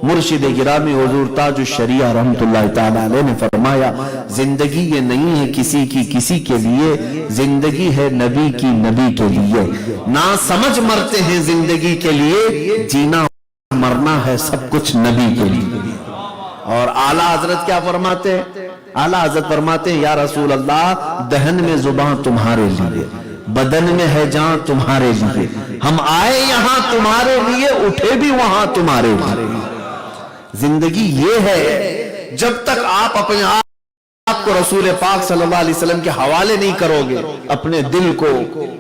مرشد گرامی حضور تاج الشریعہ رحمت اللہ تعالیٰ علیہ نے فرمایا زندگی یہ نہیں ہے کسی کی کسی کے لیے، زندگی ہے نبی کی نبی کے لیے۔ نا سمجھ مرتے ہیں زندگی کے لیے، جینا مرنا ہے سب کچھ نبی کے لیے۔ اور اعلیٰ حضرت کیا فرماتے ہیں؟ اعلیٰ حضرت فرماتے ہیں یا رسول اللہ دہن میں زبان تمہارے لیے، بدن میں ہے جان تمہارے لیے، ہم آئے یہاں تمہارے لیے، اٹھے بھی وہاں تمہارے لیے۔ زندگی یہ ہے جب تک آپ اپنے آپ کو رسول پاک صلی اللہ علیہ وسلم کے حوالے نہیں کرو گے اپنے دل کو،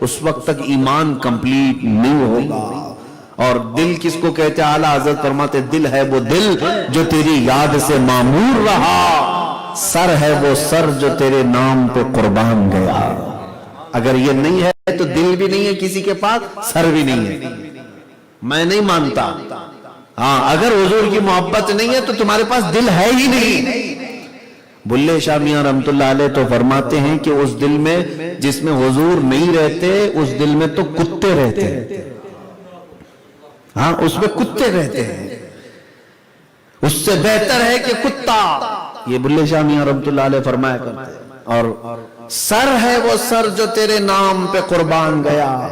اس وقت تک ایمان کمپلیٹ نہیں ہوگا۔ اور دل کس کو کہتے ہیں؟ اعلیٰ حضرت فرماتے دل ہے وہ دل جو تیری یاد سے معمور رہا، سر ہے وہ سر جو تیرے نام پہ قربان گیا۔ اگر یہ نہیں ہے تو دل بھی نہیں ہے کسی کے پاس، سر بھی نہیں ہے۔ میں نہیں مانتا، ہاں اگر حضور کی محبت نہیں ہے تو تمہارے پاس دل ہے ہی نہیں۔ بلے شاہ میاں رحمت اللہ علیہ تو فرماتے ہیں کہ اس دل میں جس میں حضور نہیں رہتے اس دل میں تو کتے رہتے ہیں، ہاں اس میں کتے رہتے ہیں، اس سے بہتر ہے کہ کتا، یہ بلے شاہ میاں رحمت اللہ علیہ فرمایا کرتے ہیں۔ اور سر ہے وہ سر جو تیرے نام پہ قربان گیا۔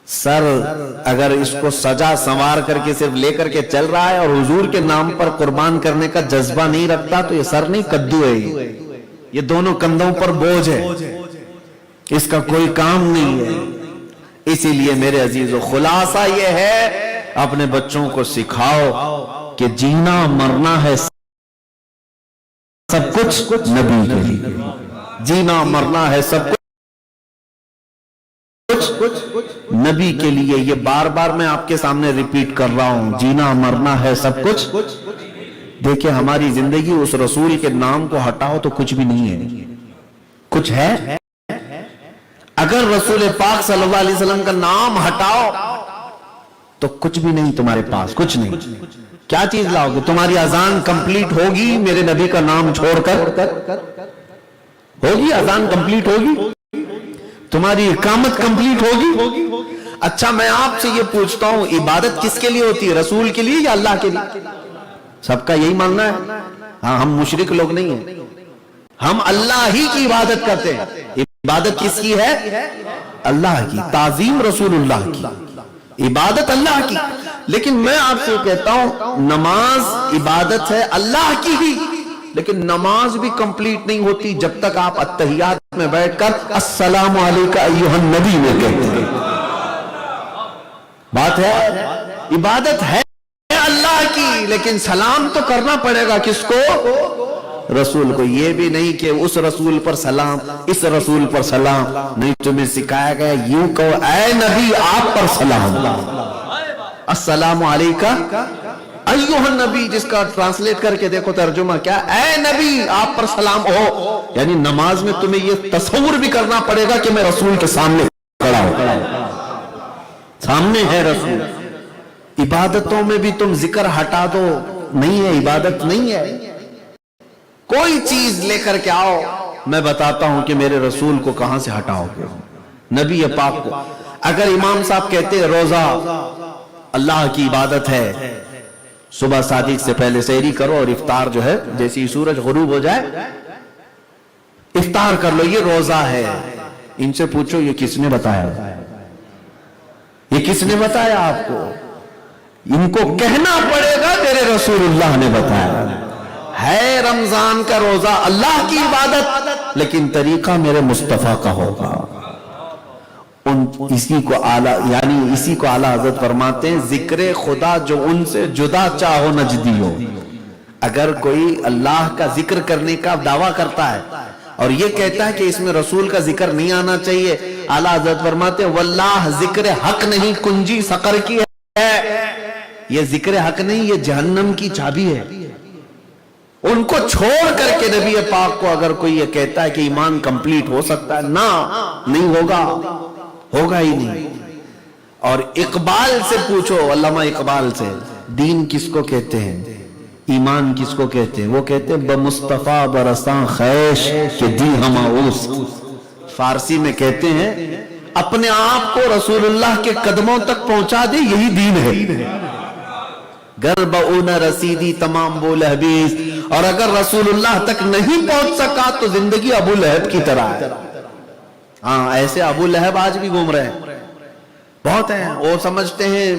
سر اگر اس کو سجا سنوار کر کے صرف لے کر کے چل رہا ہے اور حضور کے نام پر قربان کرنے کا جذبہ نہیں رکھتا تو یہ سر نہیں کدو ہے، یہ دونوں کندھوں پر بوجھ ہے، اس کا کوئی کام نہیں ہے۔ اسی لیے میرے عزیزو خلاصہ یہ ہے اپنے بچوں کو سکھاؤ کہ جینا مرنا ہے سب کچھ نبی کے لیے، جینا مرنا ہے سب کچھ نبی کے لیے۔ یہ بار بار میں آپ کے سامنے ریپیٹ کر رہا ہوں، جینا مرنا ہے سب کچھ۔ دیکھیں ہماری زندگی اس رسول کے نام کو ہٹاؤ تو کچھ بھی نہیں ہے، کچھ ہے؟ اگر رسول پاک صلی اللہ علیہ وسلم کا نام ہٹاؤ تو کچھ بھی نہیں تمہارے پاس، کچھ نہیں۔ کیا چیز لاؤ گے؟ تمہاری اذان کمپلیٹ ہوگی میرے نبی کا نام چھوڑ کر؟ ہوگی؟ اذان کمپلیٹ ہوگی؟ تمہاری اقامت کمپلیٹ ہوگی؟ اچھا میں آپ سے یہ پوچھتا ہوں عبادت کس کے لیے ہوتی ہے، رسول کے لیے یا اللہ کے لیے؟ سب کا یہی ماننا ہے؟ ہاں ہم مشرک لوگ نہیں ہیں، ہم اللہ ہی کی عبادت کرتے ہیں۔ عبادت کس کی ہے؟ اللہ کی، تعظیم رسول اللہ کی، عبادت اللہ کی۔ لیکن میں آپ سے کہتا ہوں نماز عبادت ہے اللہ کی ہی، لیکن نماز بھی کمپلیٹ نہیں ہوتی جب تک آپ اتحیات میں بیٹھ کر السلام علیکہ ایھا النبی میں کہتے ہیں۔ بات ہے عبادت ہے اللہ کی، لیکن سلام تو کرنا پڑے گا کس کو؟ رسول کو۔ یہ بھی نہیں کہ اس رسول پر سلام، اس رسول پر سلام نہیں، تمہیں سکھایا گیا یوں کہو اے نبی آپ پر سلام، السلام علیکہ ایھا النبی، جس کا ٹرانسلیٹ کر کے دیکھو ترجمہ کیا، اے نبی آپ پر سلام ہو۔ یعنی نماز میں تمہیں یہ تصور بھی کرنا پڑے گا کہ میں رسول کے سامنے کھڑا ہوں، سامنے ہے رسول۔ عبادتوں میں بھی تم ذکر ہٹا دو، نہیں ہے عبادت، نہیں ہے۔ کوئی چیز لے کر کے آؤ، میں بتاتا ہوں کہ میرے رسول کو کہاں سے ہٹاؤ گے، نبی پاک کو۔ اگر امام صاحب کہتے ہیں روزہ اللہ کی عبادت ہے، صبح صادق سے پہلے سحری کرو اور افطار جو ہے جیسی سورج غروب ہو جائے افطار کر لو، یہ روزہ ہے۔ ان سے پوچھو یہ کس نے بتایا، یہ کس نے بتایا آپ کو؟ ان کو کہنا پڑے گا میرے رسول اللہ نے بتایا ہے۔ رمضان کا روزہ اللہ کی عبادت، لیکن طریقہ میرے مصطفیٰ کا ہوگا۔ اسی کو اعلیٰ حضرت فرماتے ہیں ذکر خدا جو ان سے جدا چاہو نجدی ہو۔ اگر کوئی اللہ کا ذکر کرنے کا دعویٰ کرتا ہے اور یہ کہتا ہے کہ اس میں رسول کا ذکر نہیں آنا چاہیے، اعلیٰ حضرت فرماتے ہیں واللہ ذکر حق نہیں کنجی سقر کی ہے۔ یہ ذکر حق نہیں، یہ جہنم کی چابی ہے۔ ان کو چھوڑ کر کے نبی پاک کو اگر کوئی یہ کہتا ہے کہ ایمان کمپلیٹ ہو سکتا ہے، نہیں ہوگا، ہوگا ہی نہیں۔ اور اقبال سے پوچھو، علامہ اقبال سے، دین کس کو کہتے ہیں، ایمان کس کو کہتے ہیں؟ وہ کہتے ہیں بمصطفیٰ برساں خیش کہ دی ہماؤس۔ فارسی میں کہتے ہیں اپنے آپ کو رسول اللہ کے قدموں تک پہنچا دے، یہی دین ہے۔ گر بہو نہ رسیدی تمام بو لہبیز، اور اگر رسول اللہ تک نہیں پہنچ سکا تو زندگی ابو لہب کی طرح ہے۔ ہاں ایسے ابو لہب آج بھی گھوم رہے ہیں، بہت ہیں۔ وہ سمجھتے ہیں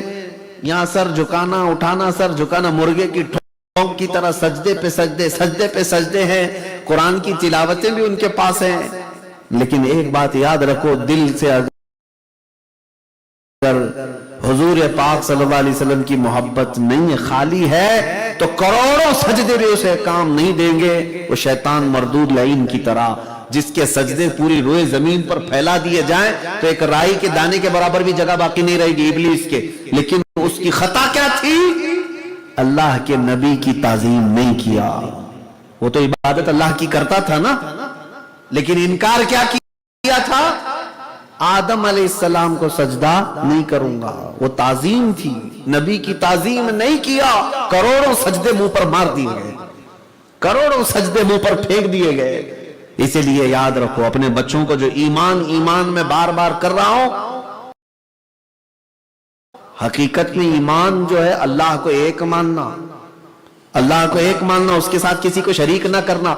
یہاں سر جھکانا اٹھانا، سر جھکانا مرغے کی ٹھونک کی طرح، سجدے پہ سجدے سجدے پہ سجدے ہیں، قرآن کی تلاوتیں بھی ان کے پاس ہیں۔ لیکن ایک بات یاد رکھو، دل سے اگر حضور پاک صلی اللہ علیہ وسلم کی محبت نہیں ہے، خالی ہے، تو کروڑوں سجدے بھی اسے کام نہیں دیں گے۔ وہ شیطان مردود لعین کی طرح، جس کے سجدے پوری روئے زمین پر پھیلا دیے جائیں تو ایک رائی کے دانے کے برابر بھی جگہ باقی نہیں رہے گی ابلیس کے۔ لیکن اس کی خطا کیا تھی؟ اللہ کے نبی کی تعظیم نہیں کیا۔ وہ تو عبادت اللہ کی کرتا تھا نا، لیکن انکار کیا کیا تھا؟ آدم علیہ السلام کو سجدہ نہیں کروں گا، وہ تعظیم تھی، نبی کی تعظیم نہیں کیا، کروڑوں سجدے منہ پر مار دیے گئے، کروڑوں سجدے منہ پر پھینک دیے گئے۔ اسی لیے یاد رکھو، اپنے بچوں کو جو ایمان میں بار بار کر رہا ہوں، حقیقت میں ایمان جو ہے اللہ کو ایک ماننا، اللہ کو ایک ماننا، اس کے ساتھ کسی کو شریک نہ کرنا،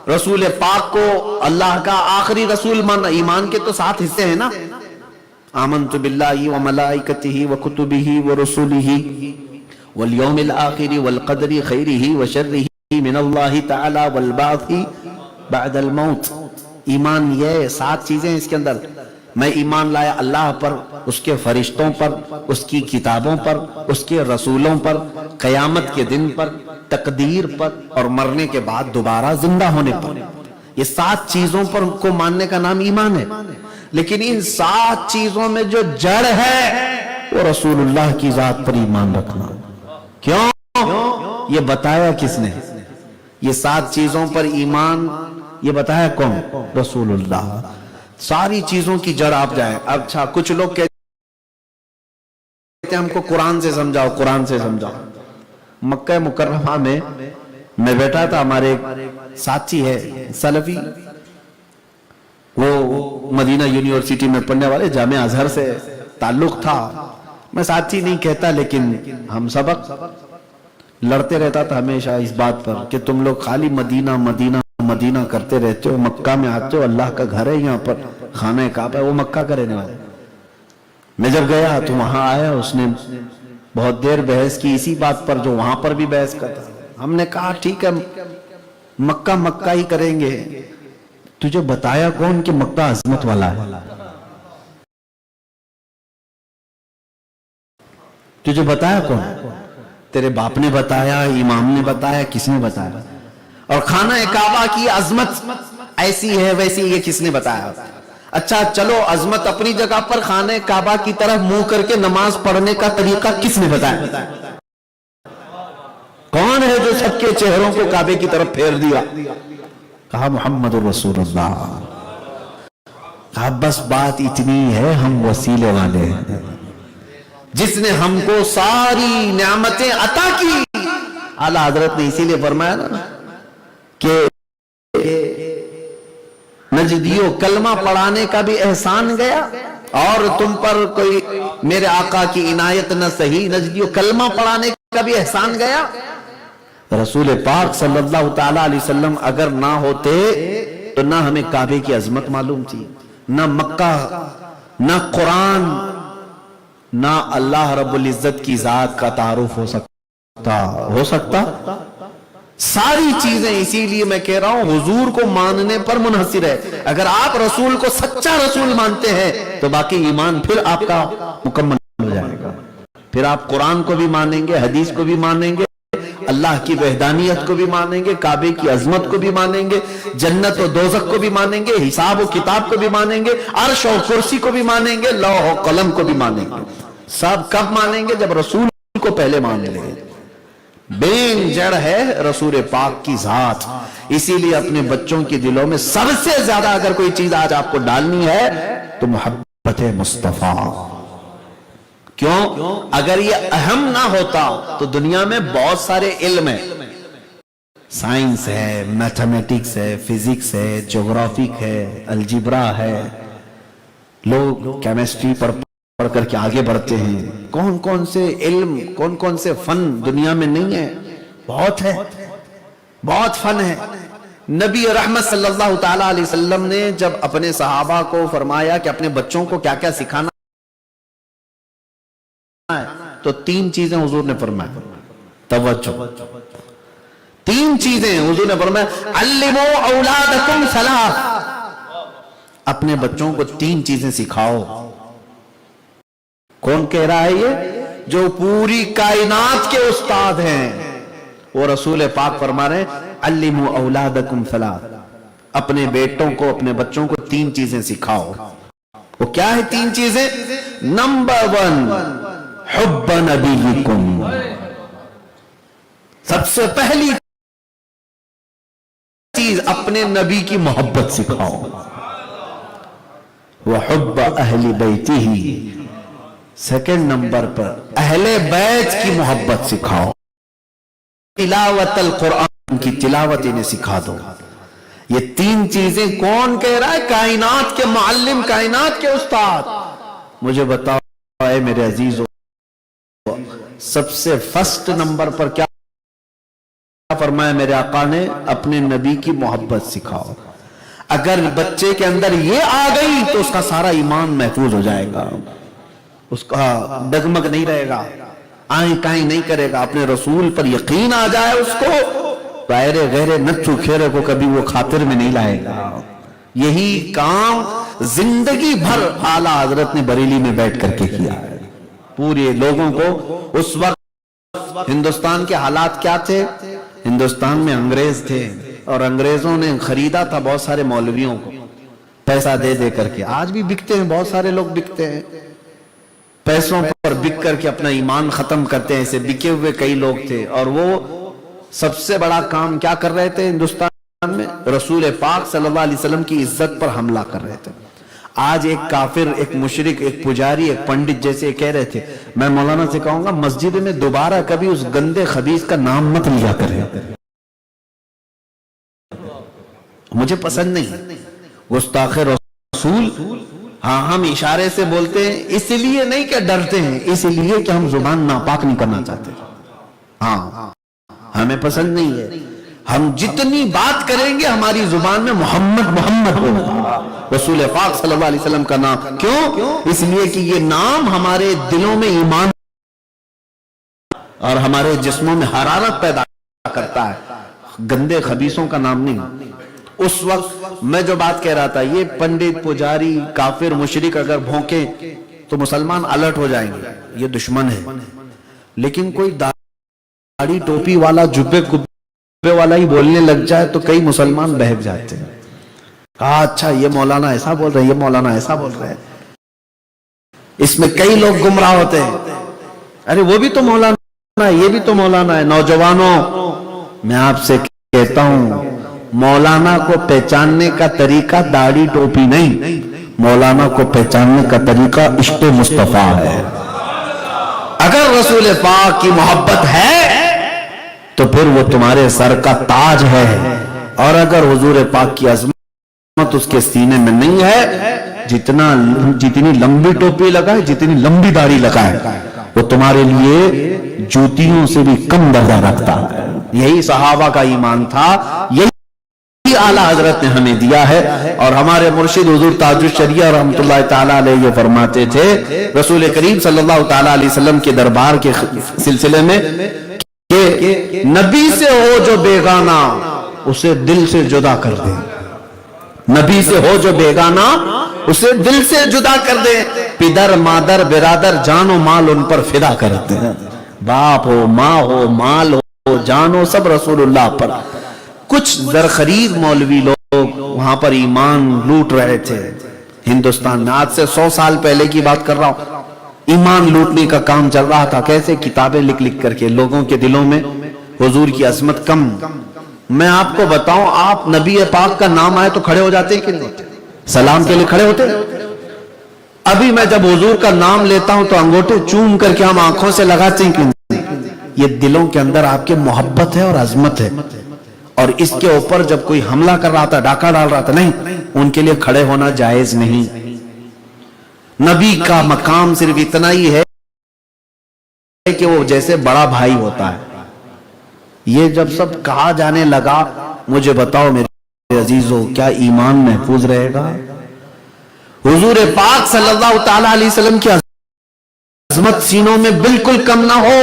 رسول پاک کو اللہ کا آخری رسول ماننا۔ ایمان کے تو 7 حصے ہیں نا، آمنت باللہ وملائکتہ وکتبہ ورسلہ والیوم الآخر والقدر خیرہ وشرہ من اللہ تعالی والبعث بعد الموت۔ ایمان یہ 7 چیزیں اس کے اندر۔ میں ایمان لایا اللہ پر، اس کے فرشتوں پر، اس کی کتابوں پر، اس کے رسولوں پر، قیامت کے دن پر، تقدیر پر، اور مرنے کے بعد دوبارہ زندہ ہونے پر۔ یہ 7 چیزوں پر کو ماننے کا نام ایمان ہے۔ لیکن ان 7 چیزوں میں جو جڑ ہے وہ رسول اللہ کی ذات پر ایمان رکھنا۔ کیوں؟ یہ بتایا کس نے؟ یہ 7 چیزوں پر ایمان یہ بتایا کون؟ رسول اللہ۔ ساری چیزوں کی جڑ آپ جائیں۔ اچھا کچھ لوگ کہتے ہیں ہم کو قرآن سے سمجھاؤ، قرآن سے سمجھاؤ۔ مکہ مکرمہ میں بیٹھا تھا، ہمارے ایک ساتھی ہے سلفی، وہ مدینہ یونیورسٹی میں پڑھنے والے، جامعہ ازہر سے تعلق تھا۔ میں ساتھی نہیں کہتا، لیکن ہم سبق لڑتے رہتا تھا ہمیشہ اس بات پر کہ تم لوگ خالی مدینہ مدینہ مدینہ کرتے رہتے ہو، مکہ میں آتے ہو، اللہ کا گھر ہے یہاں پر، خانہ کعبہ ہے، وہ مکہ کا رہنے والے۔ میں جب گیا تو وہاں آیا، اس نے بہت دیر بحث کی اسی بات پر جو وہاں پر بھی بحث کرتا۔ ہم نے کہا ٹھیک ہے مکہ مکہ ہی کریں گے۔ تجھے بتایا کون کہ مکہ عظمت والا ہے؟ تجھے بتایا کون؟ تیرے باپ نے بتایا، امام نے بتایا، کس نے بتایا؟ اور خانہ کعبہ کی عظمت ایسی ہے ویسی یہ کس نے بتایا؟ اچھا چلو عظمت اپنی جگہ پر، خانہ کعبہ کی طرف منہ کر کے نماز پڑھنے کا طریقہ کس نے بتایا؟ کون ہے جو سب کے چہروں کو کعبے کی طرف پھیر دیا؟ کہا محمد رسول اللہ۔ کہا بس بات اتنی ہے، ہم وسیلے والے ہیں، جس نے ہم کو ساری نعمتیں عطا کی۔ اعلیٰ حضرت نے اسی لیے فرمایا نا کہ نجدیو کلمہ پڑھانے کا بھی احسان گیا اور تم پر کوئی میرے آقا کی عنایت نہ سہی، نجدیو کلمہ پڑھانے کا بھی احسان گیا۔ رسول پاک صلی اللہ تعالیٰ علیہ وسلم اگر نہ ہوتے تو نہ ہمیں کعبے کی عظمت معلوم تھی، نہ مکہ، نہ قرآن، نہ اللہ رب العزت کی ذات کا تعارف ہو سکتا۔ ساری چیزیں اسی لیے میں کہہ رہا ہوں حضور کو ماننے پر منحصر ہے۔ اگر آپ رسول کو سچا رسول مانتے ہیں تو باقی ایمان پھر آپ کا مکمل ہو جائے گا۔ پھر آپ قرآن کو بھی مانیں گے، حدیث کو بھی مانیں گے، اللہ کی وحدانیت کو بھی مانیں گے، کعبے کی عظمت کو بھی مانیں گے، جنت و دوزخ کو بھی مانیں گے، حساب و کتاب کو بھی مانیں گے، عرش و کرسی کو بھی مانیں گے، لوح و قلم کو بھی مانیں گے۔ سب کب مانیں گے؟ جب رسول کو پہلے مان لیں گے۔ بین جڑ ہے رسول پاک کی ذات۔ اسی لیے اپنے بچوں کے دلوں میں سب سے زیادہ اگر کوئی چیز آج آپ کو ڈالنی ہے تو محبت مصطفیٰ۔ کیوں؟ اگر یہ اہم نہ ہوتا تو دنیا میں بہت سارے علم ہیں، سائنس ہے، میتھمیٹکس ہے، فزکس ہے، جغرافک ہے، الجبرا ہے، لوگ کیمسٹری پر پڑھ کر کے آگے بڑھتے ہیں. کون کون سے علم، کون کون سے فن دنیا میں نہیں ہے؟ بہت ہے، بہت فن ہے. نبی رحمت صلی اللہ تعالی علیہ وسلم نے جب اپنے صحابہ کو فرمایا کہ اپنے بچوں کو کیا کیا سکھانا ہے، تو 3 چیزیں حضور نے فرمایا. توجہ، 3 چیزیں حضور نے فرمایا. علموا اولادکم ثلاث، اپنے بچوں کو 3 چیزیں سکھاؤ. کون کہہ رہا ہے یہ؟ جو پوری کائنات کے استاد ہیں، وہ رسول پاک فرما رہے ہیں علموا اولادکم ثلاث، اپنے بیٹوں کو، اپنے بچوں کو 3 چیزیں سکھاؤ. وہ کیا ہے 3 چیزیں؟ نمبر 1 حب نبیکم، سب سے پہلی چیز اپنے نبی کی محبت سکھاؤ. وحب اہل بیتہ، سیکنڈ نمبر پر اہل بیت کی محبت سکھاؤ. تلاوت القرآن کی تلاوت انہیں سکھا دو. یہ 3 چیزیں کون کہہ رہا ہے؟ کائنات کے معلم، کائنات کے استاد. مجھے بتاؤ اے میرے عزیزو، سب سے فرسٹ نمبر پر کیا فرمایا میرے آقا نے؟ اپنے نبی کی محبت سکھاؤ. اگر بچے کے اندر یہ آ گئی تو اس کا سارا ایمان محفوظ ہو جائے گا، اس کا ڈگمگ نہیں رہے گا، آئیں کائیں نہیں کرے گا. اپنے رسول پر یقین آ جائے اس کو، غیرے غیرے نچو کھیرے کو کبھی وہ خاطر میں نہیں لائے گا. یہی کام زندگی بھر اعلیٰ حضرت نے بریلی میں بیٹھ کر کے کیا ہے. پورے لوگوں کو اس وقت ہندوستان کے حالات کیا تھے؟ ہندوستان میں انگریز تھے اور انگریزوں نے خریدا تھا بہت سارے مولویوں کو پیسہ دے دے کر کے. آج بھی بکتے ہیں، بہت سارے لوگ بکتے ہیں، پیسوں پر بک کر کے اپنا ایمان ختم کرتے ہیں. ایسے بکے ہوئے کئی لوگ تھے، اور وہ سب سے بڑا کام کیا کر رہے تھے ہندوستان میں؟ رسول پاک صلی اللہ علیہ وسلم کی عزت پر حملہ کر رہے تھے. آج ایک کافر، ایک مشرک، ایک پجاری، ایک پنڈت جیسے کہہ رہے تھے، میں مولانا سے کہوں گا مسجد میں دوبارہ کبھی اس گندے خبیث کا نام مت لیا کرے، مجھے پسند نہیں. گستاخ رسول. ہاں ہم اشارے سے بولتے ہیں، اس لیے نہیں کہ ڈرتے ہیں، اس لیے کہ ہم زبان ناپاک نہیں کرنا چاہتے. ہاں ہمیں پسند نہیں ہے. ہم جتنی بات کریں گے ہماری زبان میں محمد محمد ہوگا، رسول پاک صلی اللہ علیہ وسلم کا نام. کیوں؟ اس لیے کہ یہ نام ہمارے دلوں میں ایمان اور ہمارے جسموں میں حرارت پیدا کرتا ہے، گندے خبیثوں کا نام نہیں. اس وقت میں جو بات کہہ رہا تھا، یہ پنڈت، پجاری، کافر، مشرک اگر بھونکے تو مسلمان الرٹ ہو جائیں گے، یہ دشمن ہے. لیکن کوئی داڑھی ٹوپی والا، جبے کبے والا ہی بولنے لگ جائے تو کئی مسلمان بہک جاتے ہیں. کہا اچھا یہ مولانا ایسا بول رہے ہیں، یہ مولانا ایسا بول رہے ہیں. اس میں کئی لوگ گمراہ ہوتے ہیں. ارے وہ بھی تو مولانا ہے، یہ بھی تو مولانا ہے. نوجوانوں، میں آپ سے کہتا ہوں، مولانا کو پہچاننے کا طریقہ داڑھی ٹوپی نہیں، مولانا کو پہچاننے کا طریقہ عشق مصطفیٰ ہے. اگر رسول پاک کی محبت ہے تو پھر وہ تمہارے سر کا تاج ہے، اور اگر حضور پاک کی عظمت اس کے سینے میں نہیں ہے، جتنی لمبی ٹوپی لگائے، جتنی لمبی داڑھی لگائے، وہ تمہارے لیے جوتیوں سے بھی کم درجہ رکھتا ہے. یہی صحابہ کا ایمان تھا، یہی اعلیٰ حضرت نے ہمیں دیا ہے. اور ہمارے مرشد حضور تاج الشریعہ رحمت اللہ تعالیٰ علیہ یہ فرماتے تھے رسول کریم صلی اللہ تعالیٰ علیہ وسلم کے دربار کے سلسلے میں کہ نبی سے ہو جو بیگانہ اسے دل سے جدا کر دیں. نبی سے ہو جو بیگانہ اسے دل سے جدا کر دیں. پدر، مادر، برادر، جان و مال ان پر فدا کرتے ہیں. باپ ہو، ماں ہو، مال ہو، جان ہو، سب رسول اللہ پر. کچھ زرخرید مولوی لوگ وہاں پر ایمان لوٹ رہے تھے ہندوستان میں. آج سے 100 سال پہلے کی بات کر رہا ہوں. ایمان لوٹنے کا کام چل رہا تھا. کیسے؟ کتابیں لکھ لکھ کر کے لوگوں کے دلوں میں حضور کی عظمت کم. میں آپ کو بتاؤں، آپ نبی پاک کا نام آئے تو کھڑے ہو جاتے ہیں کہ نہیں ہوتے؟ سلام کے لیے کھڑے ہوتے. ابھی میں جب حضور کا نام لیتا ہوں تو انگوٹھے چوم کر کے ہم آنکھوں سے لگاتے ہیں کہ نہیں؟ یہ دلوں کے اندر آپ کے محبت ہے اور عظمت ہے. اور اس کے اوپر جب کوئی حملہ کر رہا تھا، ڈاکہ ڈال رہا تھا، نہیں، ان کے لیے کھڑے ہونا جائز نہیں. نبی کا مقام صرف اتنا ہی ہے کہ وہ جیسے بڑا بھائی ہوتا ہے۔ یہ جب سب کہا جانے لگا، مجھے بتاؤ میرے عزیزو، کیا ایمان محفوظ رہے گا؟ حضور پاک صلی اللہ تعالیٰ علیہ وسلم کی عظمت سینوں میں بالکل کم نہ ہو،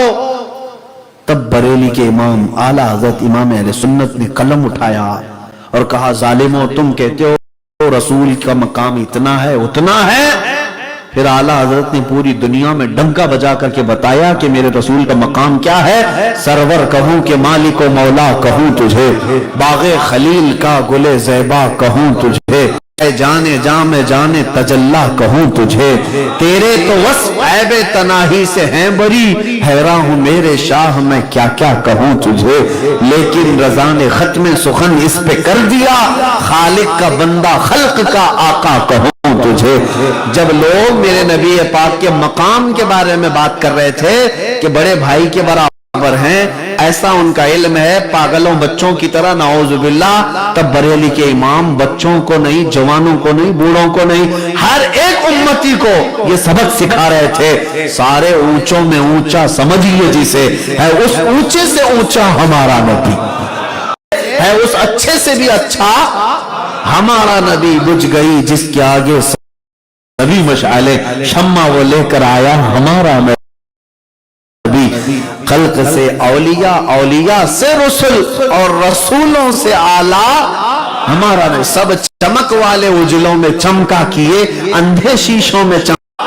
تب بریلی کے امام اعلیٰ حضرت امام اہل سنت نے قلم اٹھایا اور کہا، ظالمو، تم کہتے ہو رسول کا مقام اتنا ہے اتنا ہے، پھر اعلیٰ حضرت نے پوری دنیا میں ڈنکا بجا کر کے بتایا کہ میرے رسول کا مقام کیا ہے۔ سرور کہوں کہ مالک و مولا کہوں تجھے، باغ خلیل کا گل زیبا کہوں تجھے، اے جانے جام جانے تجلا کہوں تجھے، تیرے تو وصف عیب تناہی سے ہیں بری، حیراں ہوں میرے شاہ میں کیا کیا کہوں تجھے، لیکن رضا نے ختم سخن اس پہ کر دیا، خالق کا بندہ خلق کا آقا کہوں تجھے۔ جب لوگ میرے نبی پاک کے مقام کے بارے میں بات کر رہے تھے کہ بڑے بھائی کے برابر ہیں، ایسا ان کا علم ہے پاگلوں بچوں کی طرح، نعوذ باللہ، تب بریلی کے امام بچوں کو نہیں، جوانوں کو نہیں، بوڑھوں کو نہیں، ہر ایک امتی کو یہ سبق سکھا رہے تھے، سارے اونچوں میں اونچا سمجھیے جسے، ہے اس اونچے سے اونچا ہمارا نبی، ہے اس اچھے سے بھی اچھا ہمارا نبی، بجھ گئی جس کے آگے نبی مشعلے، شمع وہ لے کر آیا ہمارا نبی، خلق سے اولیاء، اولیاء سے رسول، اور رسولوں سے اعلیٰ ہمارا نبی، سب چمک والے اجلوں میں چمکا کیے، اندھے شیشوں میں چمکا،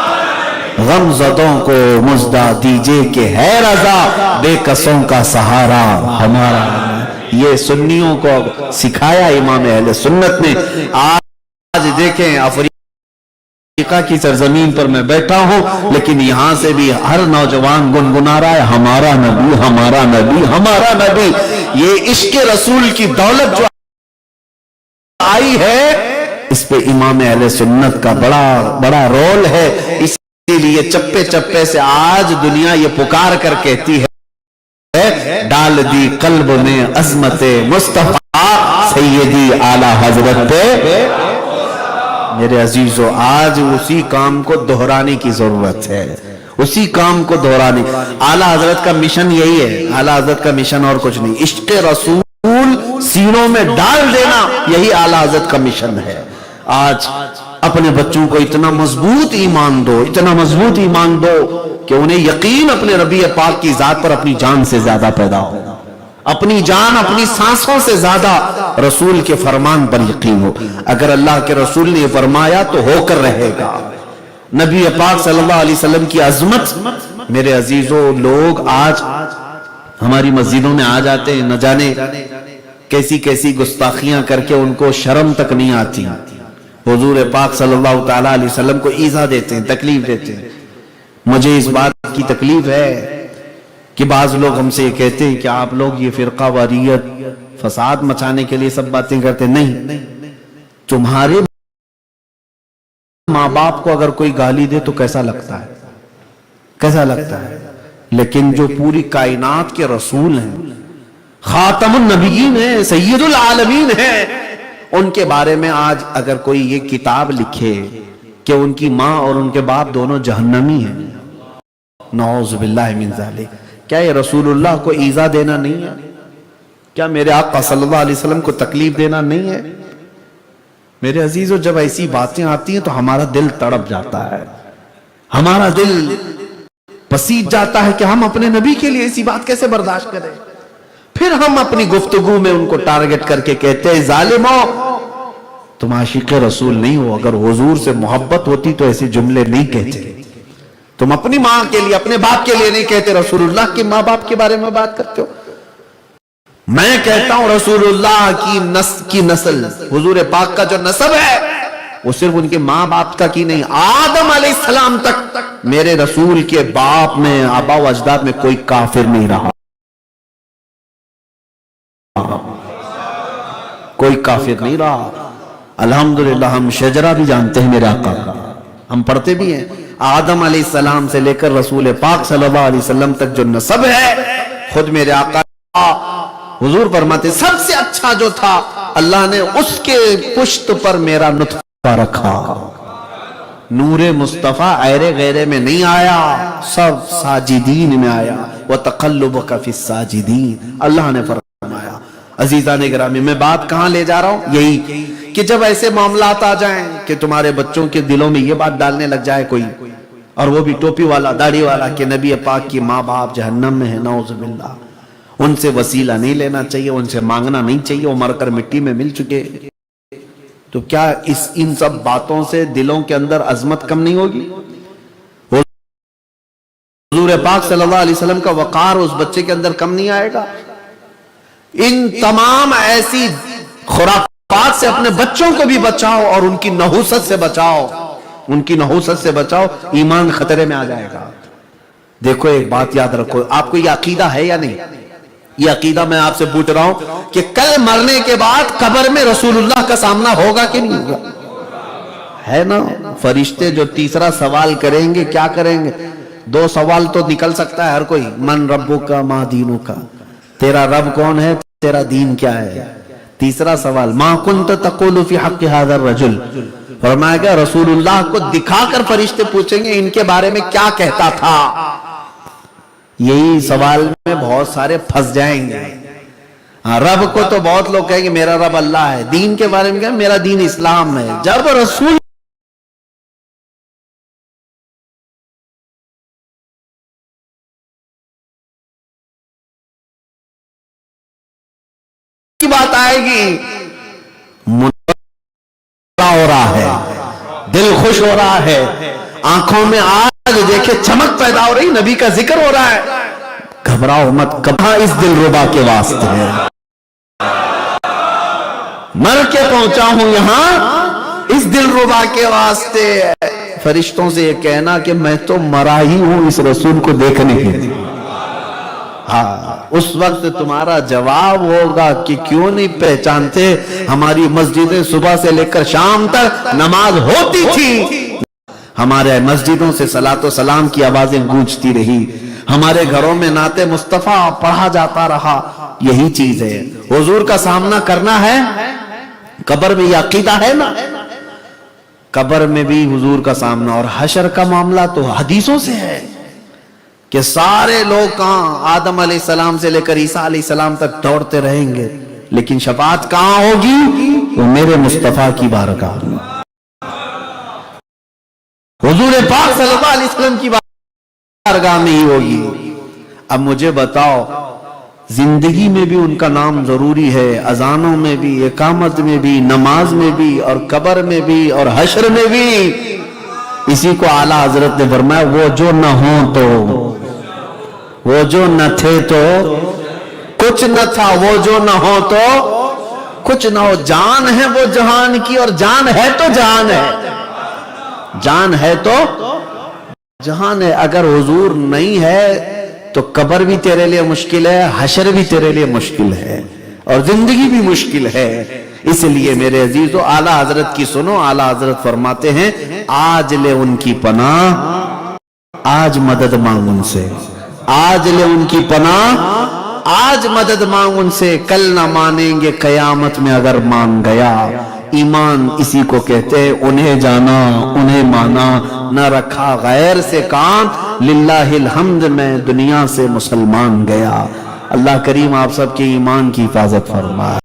غم زدوں کو مژدہ دیجئے کہ ہے رضا، بے کسوں کا سہارا ہمارا نبی۔ یہ سنیوں کو سکھایا امام اہل سنت نے۔ آج دیکھیں افریقہ کی سرزمین پر میں بیٹھا ہوں، لیکن یہاں سے بھی ہر نوجوان گنگنا رہا ہے، ہمارا نبی، ہمارا نبی، ہمارا نبی۔ یہ عشق رسول کی دولت جو آئی ہے، اس پہ امام اہل سنت کا بڑا رول ہے، اسی لیے چپے چپے سے آج دنیا یہ پکار کر کہتی ہے، ڈال دی قلب میں عظمت مصطفیٰ سیدی اعلیٰ حضرت پہ۔ میرے عزیزو، آج اسی کام کو دہرانے کی ضرورت ہے، اسی کام کو دہرانے۔ اعلیٰ حضرت کا مشن یہی ہے، اعلیٰ حضرت کا مشن اور کچھ نہیں، عشق رسول سینوں میں ڈال دینا، یہی اعلیٰ حضرت کا مشن ہے۔ آج اپنے بچوں کو اتنا مضبوط ایمان دو، اتنا مضبوط ایمان دو کہ انہیں یقین اپنے نبی پاک کی ذات پر اپنی جان سے زیادہ پیدا ہو، اپنی جان، اپنی سانسوں سے زیادہ رسول کے فرمان پر یقین ہو۔ اگر اللہ کے رسول نے یہ فرمایا تو ہو کر رہے گا۔ نبی پاک صلی اللہ علیہ وسلم کی عظمت، میرے عزیزو، لوگ آج ہماری مسجدوں میں آ جاتے ہیں، نہ جانے کیسی کیسی گستاخیاں کر کے ان کو شرم تک نہیں آتی، حضور پاک صلی اللہ تعالیٰ علیہ وسلم کو ایذا دیتے ہیں، تکلیف دیتے ہیں۔ مجھے اس بات کی تکلیف ہے کہ بعض لوگ ہم سے یہ کہتے ہیں کہ آپ لوگ یہ فرقہ واریت، فساد مچانے کے لیے سب باتیں کرتے ہیں۔ نہیں، تمہارے ماں باپ کو اگر کوئی گالی دے تو کیسا لگتا ہے، کیسا لگتا ہے، لیکن جو پوری کائنات کے رسول ہیں، خاتم النبیین ہیں، سید العالمین ہیں، ان کے بارے میں آج اگر کوئی یہ کتاب لکھے کہ ان کی ماں اور ان کے باپ دونوں جہنمی ہیں، نعوذ باللہ من ذالک، کیا یہ رسول اللہ کو ایذا دینا نہیں ہے؟ کیا میرے آقا صلی اللہ علیہ وسلم کو تکلیف دینا نہیں ہے؟ میرے عزیزو، جب ایسی باتیں آتی ہیں تو ہمارا دل تڑپ جاتا ہے، ہمارا دل پسیج جاتا ہے کہ ہم اپنے نبی کے لیے ایسی بات کیسے برداشت کریں۔ پھر ہم اپنی گفتگو میں ان کو ٹارگٹ کر کے کہتے ہیں، ظالمو، تم عاشق رسول نہیں ہو، اگر حضور سے محبت ہوتی تو ایسے جملے نہیں کہتے، تم اپنی ماں کے لیے، اپنے باپ کے لیے نہیں کہتے، رسول اللہ کے ماں باپ کے بارے میں بات کرتے ہو۔ میں کہتا ہوں رسول اللہ کی نسل، حضور پاک کا جو نسب ہے، وہ صرف ان کے ماں باپ تک ہی نہیں، آدم علیہ السلام تک میرے رسول کے باپ میں، آبا و اجداد میں کوئی کافر نہیں رہا، کوئی کافر نہیں رہا۔ الحمدللہ ہم شجرہ بھی جانتے ہیں میرے آقا کا، ہم پڑھتے بھی ہیں، آدم علیہ السلام سے لے کر رسول پاک صلی اللہ علیہ وسلم تک جو نسب ہے، خود میرے آقا حضور فرماتے سب سے اچھا جو تھا، اللہ نے اس کے پشت پر میرا نطفہ رکھا، نور مصطفیٰ ایرے غیرے میں نہیں آیا، سب ساجدین میں آیا۔ وَتَقَلُّبُكَ فِي السَّاجِدِينَ، اللہ نے فرمایا۔ عزیزان گرامی، میں بات کہاں لے جا رہا ہوں؟ یہی کہ جب ایسے معاملات آ جائیں کہ تمہارے بچوں کے دلوں میں یہ بات ڈالنے لگ جائے کوئی، اور وہ بھی ٹوپی والا داڑھی والا، کہ نبی پاک کی ماں باپ جہنم میں ہے، نعوذ باللہ، ان سے وسیلہ نہیں لینا چاہیے، ان سے مانگنا نہیں چاہیے، وہ مر کر مٹی میں مل چکے، تو کیا ان سب باتوں سے دلوں کے اندر عظمت کم نہیں ہوگی؟ حضور پاک صلی اللہ علیہ وسلم کا وقار اس بچے کے اندر کم نہیں آئے گا؟ ان تمام ایسی خرافات سے اپنے بچوں کو بھی بچاؤ اور ان کی نحوست سے بچاؤ، ان کی نحوست سے بچاؤ، ایمان خطرے میں آ جائے گا۔ دیکھو ایک بات یاد رکھو، آپ کو یہ عقیدہ ہے یا نہیں؟ یہ عقیدہ میں آپ سے پوچھ رہا ہوں کہ کل مرنے کے بعد قبر میں رسول اللہ کا سامنا ہوگا کہ نہیں ہوگا؟ ہے نا؟ فرشتے جو تیسرا سوال کریں گے، کیا کریں گے؟ دو سوال تو نکل سکتا ہے ہر کوئی، من ربک ما دینک، تیرا رب کون ہے، تیرا دین کیا ہے؟ تیسرا سوال ما کنت تقول فی حق هذا الرجل، فرمایا گیا رسول اللہ کو دکھا کر فرشتے پوچھیں گے ان کے بارے میں کیا کہتا تھا۔ یہی سوال میں بہت سارے پھنس جائیں گے۔ رب کو تو بہت لوگ کہیں گے میرا رب اللہ ہے، دین کے بارے میں کہیں میرا دین اسلام ہے۔ جب رسول کی بات آئے گی، ہو رہا ہے، دل خوش ہو رہا ہے، آنکھوں میں آگ دیکھے چمک پیدا ہو رہی، نبی کا ذکر ہو رہا ہے، گھبراؤ مت، کہاں اس دل ربا کے واسطے ہے، مر کے پہنچا ہوں یہاں اس دل ربا کے واسطے۔ فرشتوں سے یہ کہنا کہ میں تو مرا ہی ہوں اس رسول کو دیکھنے کے لیے۔ ہاں، اس وقت تمہارا جواب ہوگا کہ کیوں نہیں پہچانتے، ہماری مسجدیں صبح سے لے کر شام تک نماز ہوتی تھی، ہمارے مسجدوں سے صلاۃ و سلام کی آوازیں گونجتی رہی، ہمارے گھروں میں نعت مصطفیٰ پڑھا جاتا رہا۔ یہی چیز ہے، حضور کا سامنا کرنا ہے، قبر میں یہ عقیدہ ہے نا، قبر میں بھی حضور کا سامنا، اور حشر کا معاملہ تو حدیثوں سے ہے کہ سارے لوگ کہاں آدم علیہ السلام سے لے کر عیسیٰ علیہ السلام تک دوڑتے رہیں گے، لیکن شفاعت کہاں ہوگی؟ وہ میرے مصطفیٰ کی بارگاہ میں، حضور پاک صلی اللہ علیہ وسلم کی بارگاہ میں ہی ہوگی۔ اب مجھے بتاؤ، زندگی میں بھی ان کا نام ضروری ہے، اذانوں میں بھی، اقامت میں بھی، نماز میں بھی، اور قبر میں بھی، اور حشر میں بھی۔ اسی کو اعلیٰ حضرت نے فرمایا وہ جو نہ ہوں تو، وہ جو نہ تھے تو کچھ نہ تھا، وہ جو نہ ہو تو کچھ نہ ہو، جان ہے وہ جہان کی، اور جان ہے تو جان ہے، جان ہے تو جہان ہے۔ اگر حضور نہیں ہے تو قبر بھی تیرے لیے مشکل ہے، حشر بھی تیرے لیے مشکل ہے، اور زندگی بھی مشکل ہے۔ اس لیے میرے عزیزو، اعلیٰ حضرت کی سنو، اعلیٰ حضرت فرماتے ہیں آج لے ان کی پناہ، آج مدد مانگ ان سے، آج لے ان کی پناہ، آج مدد مانگ ان سے، کل نہ مانیں گے قیامت میں اگر مان گیا۔ ایمان اسی کو کہتے ہیں، انہیں جانا انہیں مانا، نہ رکھا غیر سے کام، للہ الحمد میں دنیا سے مسلمان گیا۔ اللہ کریم آپ سب کے ایمان کی حفاظت فرمائے۔